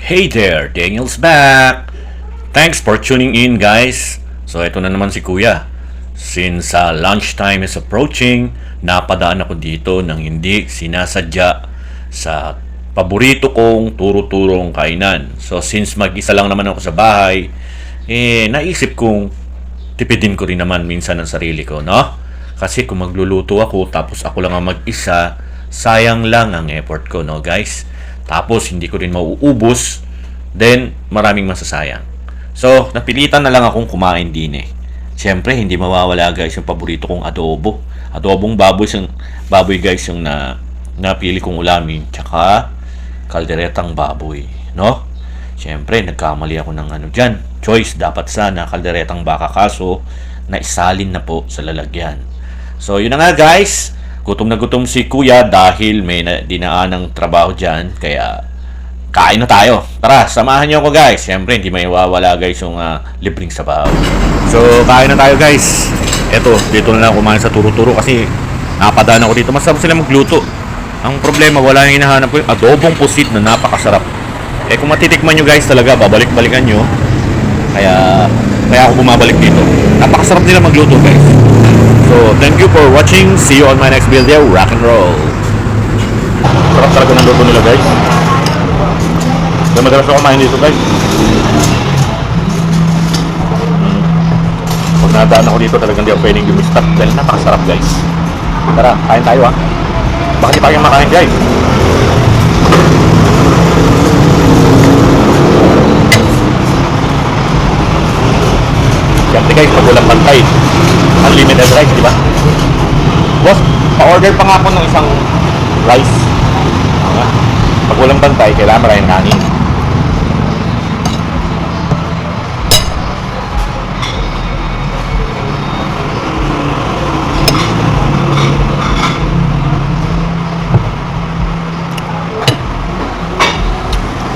Hey there, Daniel's back! Thanks for tuning in, guys. So, ito na naman si Kuya. Since lunchtime is approaching, napadaan ako dito nang hindi sinasadya sa paborito kong turo-turong kainan. So, since mag-isa lang naman ako sa bahay, naisip kong tipidin ko rin naman minsan ang sarili ko, no? Kasi kung magluluto ako tapos ako lang ang mag-isa, sayang lang ang effort ko, no, guys? Tapos hindi ko rin mauubos, then maraming masasayang. So, napilitan na lang akong kumain din eh. Siyempre, hindi mawawala guys yung paborito kong adobo. Adobong baboy guys yung napili kong ulamin. Tsaka, kalderetang baboy. No? Siyempre, nagkamali ako ng dyan. Choice, dapat sana kalderetang baka, kaso naisalin na po sa lalagyan. So, yun na nga guys. Gutom na gutom si Kuya dahil may dinaan ng trabaho dyan. Kaya, kain na tayo. Tara, samahan niyo ako guys. Siyempre, hindi may mawawala guys yung libreng sabaw. So, kain na tayo guys. Eto, dito na lang kumain sa turo-turo kasi napadaan ako dito. Masarap sila magluto. Ang problema, wala yung hinahanap ko yung adobong pusit na napakasarap. Kung matitikman nyo guys talaga, babalik-balikan nyo. Kaya ako bumabalik dito. Napakasarap nila magluto guys. So, thank you for watching. See you on my next video. Rock and roll. Sarap talaga ng luto nila guys. Kaya madalas ako kumain dito guys. Pag nadaan ako dito talagang di ako pwedeng gumistak dahil napakasarap guys. Tara, kain tayo ha. Baka di pa kayong makain guys. Siyempre guys, pag walang pantay, unlimited rice, di ba? Boss, pa-order pa nga ako ng isang rice. Pag walang bantay, kailangan maraming kanin.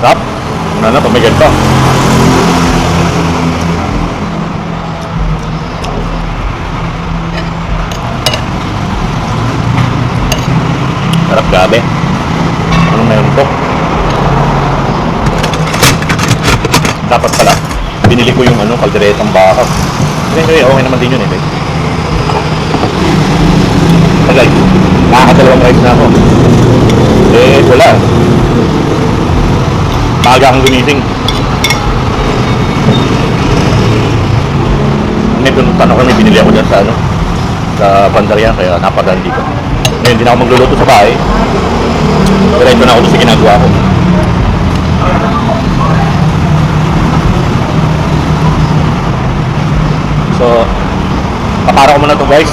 Sarap. Ano na, pag may ganito. Sarap gabi. Anong meron to? Dapat pala binili ko yung kalderetang baka. Kasi okay naman din yun eh. Tagay, nakakadalawang rice na ako. Wala. Maaga akong gumising. May pinuntan ako, may binili ako dyan sa bandarya, kaya napadaan dito. Ngayon, hindi na ako magluluto sa bahay. Diretso na ako sa ginagawa ko. So, kapara ko muna to guys.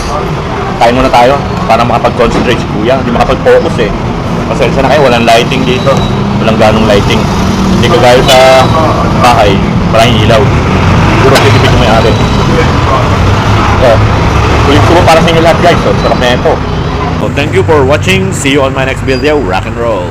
Kain muna tayo para makapag-concentrate si Kuya. Hindi makapag-focus eh. Pasensya na kayo, walang lighting dito. Walang ganong lighting. Hindi kagaya sa bahay, maraming ilaw. Siguro titipid yung may-ari. So, ulit ko para sa inyo lahat guys. So, sarap na ito. So, thank you for watching. See you on my next video. Rock and roll.